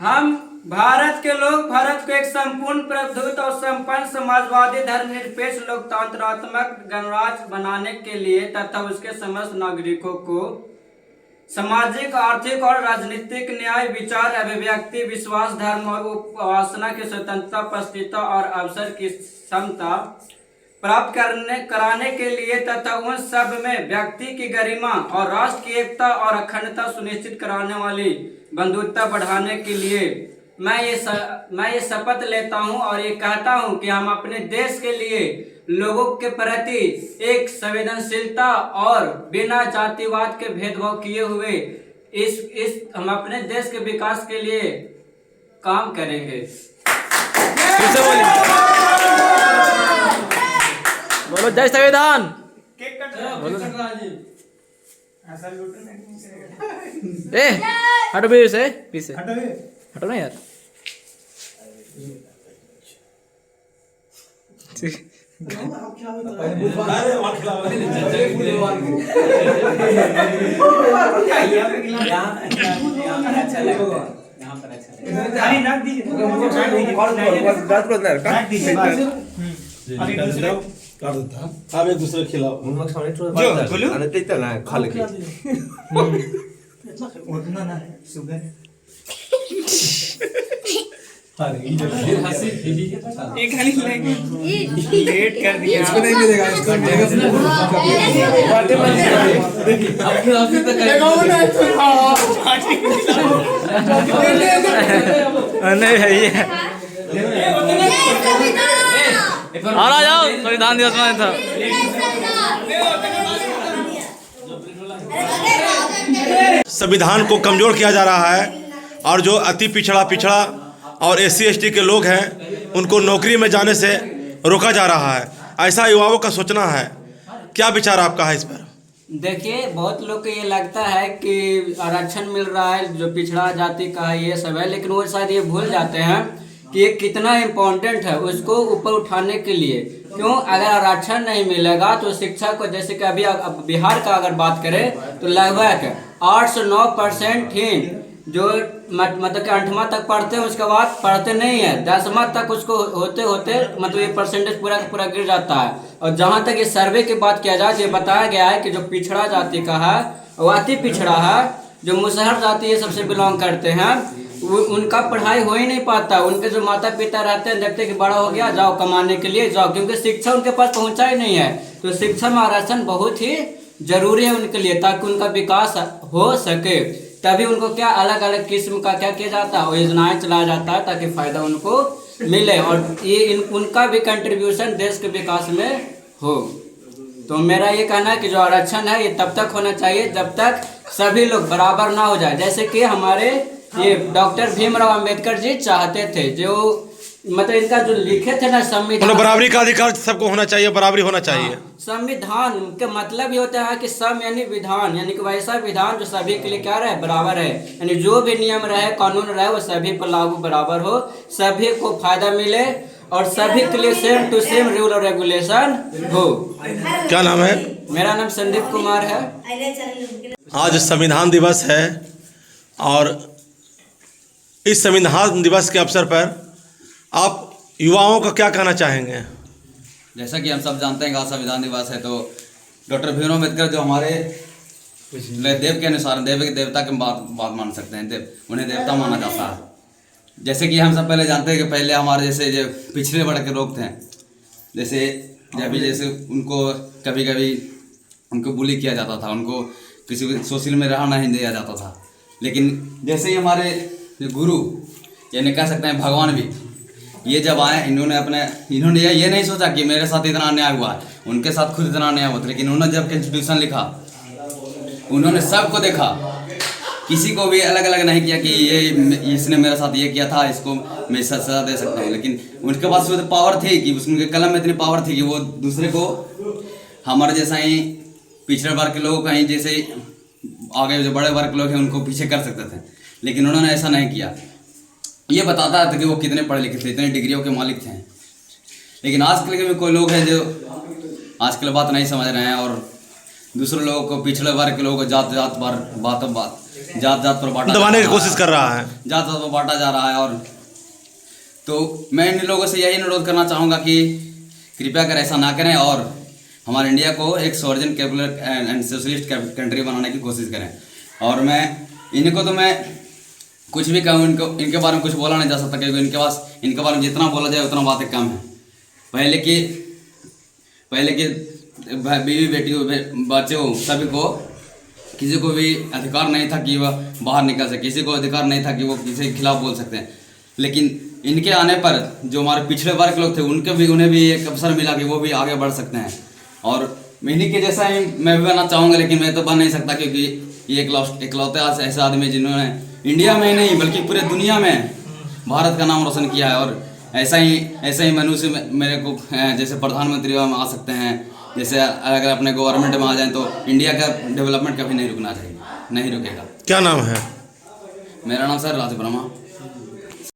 हम भारत के लोग भारत को एक संपूर्ण प्रबुद्ध और संपन्न समाजवादी धर्मनिरपेक्ष लोकतंत्रात्मक गणराज्य बनाने के लिए तथा उसके समस्त नागरिकों को सामाजिक, आर्थिक और राजनीतिक न्याय, विचार, अभिव्यक्ति, विश्वास, धर्म और उपासना की स्वतंत्रता, प्रतिष्ठा और अवसर की क्षमता प्राप्त कराने के लिए तथा उन सब में व्यक्ति की गरिमा और राष्ट्र की एकता और अखंडता सुनिश्चित कराने वाली बंधुता बढ़ाने के लिए मैं ये शपथ लेता हूं और ये कहता हूं कि हम अपने देश के लिए लोगों के प्रति एक संवेदनशीलता और बिना जातिवाद के भेदभाव किए हुए इस हम अपने देश के विकास के लिए काम करेंगे। बोलो जय संविधान। ए हटो भी से पीछे हटो ना यार। आप एक दूसरे खिलाओ खा लेके लेट कर दिया इसको नहीं मिलेगा, इसको नहीं है ये आ जाओ संविधान दिवस में था। संविधान को कमजोर किया जा रहा है और जो अति पिछड़ा और SC/ST के लोग हैं उनको नौकरी में जाने से रोका जा रहा है, ऐसा युवाओं का सोचना है। क्या विचार आपका है इस पर? देखिए, बहुत लोग को ये लगता है कि आरक्षण मिल रहा है जो पिछड़ा जाति का है ये सब है, लेकिन वो शायद ये भूल जाते हैं कि ये कितना इम्पोर्टेंट है उसको ऊपर उठाने के लिए। क्यों? अगर आरक्षण नहीं मिलेगा तो शिक्षा को, जैसे कि अभी बिहार का अगर बात करें तो लगभग 8 से 9% ही जो मतलब कि 8वां तक पढ़ते हैं, उसके बाद पढ़ते नहीं है, 10वां तक उसको होते होते मतलब ये परसेंटेज पूरा गिर जाता है। और जहाँ तक ये सर्वे की बात किया जाए तो ये बताया गया है कि जो पिछड़ा जाति का है वो अति पिछड़ा है, जो मुसहर जाति ये सबसे बिलोंग करते हैं, उनका पढ़ाई हो ही नहीं पाता। उनके जो माता पिता रहते हैं, देखते कि बड़ा हो गया जाओ कमाने के लिए जाओ, क्योंकि शिक्षा उनके पास पहुंचा ही नहीं है। तो शिक्षा में आरक्षण बहुत ही जरूरी है उनके लिए, ताकि उनका विकास हो सके। तभी उनको क्या अलग अलग किस्म का क्या किया जाता है, योजनाएं चलाया जाता है ताकि फायदा उनको मिले और ये उनका भी कंट्रीब्यूशन देश के विकास में हो। तो मेरा ये कहना है कि जो आरक्षण है ये तब तक होना चाहिए जब तक सभी लोग बराबर ना हो जाए। जैसे कि हमारे ये डॉक्टर भीमराव अंबेडकर जी चाहते थे, जो मतलब इनका जो लिखे थे ना संविधान, बराबरी का अधिकार सबको होना चाहिए, बराबरी होना चाहिए। संविधान के मतलब ये होता है कि सम यानी विधान, यानी कि वैसा विधान जो सभी के लिए क्या रहे, बराबर है। यानी जो भी नियम रहे, कानून रहे, वो सभी पर लागू बराबर हो, सभी को फायदा मिले और सभी के लिए सेम टू सेम रूल और रेगुलेशन हो। क्या नाम है? मेरा नाम संदीप कुमार है। आज संविधान दिवस है और इस संविधान दिवस के अवसर पर आप युवाओं का क्या कहना चाहेंगे? जैसा कि हम सब जानते हैं कि आज संविधान दिवस है, तो डॉक्टर भीमराव अम्बेडकर जो हमारे देव के अनुसार देवता के बात मान सकते हैं, उन्हें देवता माना जाता है। जैसे कि हम सब पहले जानते हैं कि पहले हमारे जैसे जो पिछड़े वर्ग के लोग थे, जैसे उनको कभी कभी उनको बुली किया जाता था, उनको किसी सोशल में रहना नहीं दिया जाता था। लेकिन जैसे ही हमारे गुरु यानी कह सकते हैं भगवान भी ये जब आए, इन्होंने ये नहीं सोचा कि मेरे साथ इतना अन्याय हुआ है, उनके साथ खुद इतना अन्याय हुआ था, लेकिन उन्होंने जब कॉन्स्टिट्यूशन लिखा उन्होंने सबको देखा, किसी को भी अलग अलग नहीं किया कि ये इसने मेरे साथ ये किया था, इसको मैं सजा दे सकता हूँ। लेकिन उनके पास वो पावर थी कि उनके कलम में इतनी पावर थी कि वो दूसरे को, हमारे जैसा ही पिछड़े वर्ग के लोग कहीं जैसे आगे जो बड़े वर्ग के लोग हैं उनको पीछे कर सकते थे, लेकिन उन्होंने ऐसा नहीं किया। ये बताता था कि वो कितने पढ़े लिखे थे, इतने डिग्रियों के मालिक थे। लेकिन आजकल के भी कोई लोग हैं जो आजकल बात नहीं समझ रहे हैं और दूसरे लोगों को, पिछड़े वर्ग के लोगों को जात बात जात जात पर बांटा दबाने जा की रहा कोशिश कर रहा है। जात जात पर बांटा जा रहा है। और तो मैं इन लोगों से यही अनुरोध करना चाहूँगा कि कृपया कर ऐसा ना करें और हमारे इंडिया को एक sovereign capital and socialist country बनाने की कोशिश करें। और मैं इनको तो मैं कुछ भी कहूँ, इनके बारे में कुछ बोला नहीं जा सकता, क्योंकि इनके बारे में जितना बोला जाए उतना बातें कम है। पहले के बीवी बेटियों बच्चों सभी को किसी को भी अधिकार नहीं था कि वह बाहर निकल सके, किसी को अधिकार नहीं था कि वो किसी के खिलाफ बोल सकते हैं। लेकिन इनके आने पर जो हमारे पिछड़े वर्ग के लोग थे उन्हें भी एक अवसर मिला कि वो भी आगे बढ़ सकते हैं। और इन्हीं के जैसा ही मैं भी बनना चाहूँगा, लेकिन मैं तो बन नहीं सकता, क्योंकि ये इकलौते ऐसे आदमी जिन्होंने इंडिया में नहीं बल्कि पूरे दुनिया में भारत का नाम रोशन किया है। और ऐसा ही मनुष्य मेरे को जैसे प्रधानमंत्री में आ सकते हैं, जैसे अगर अपने गवर्नमेंट में आ जाए तो इंडिया का डेवलपमेंट कभी नहीं रुकना चाहिए, नहीं रुकेगा। क्या नाम है? मेरा नाम सर राज वर्मा।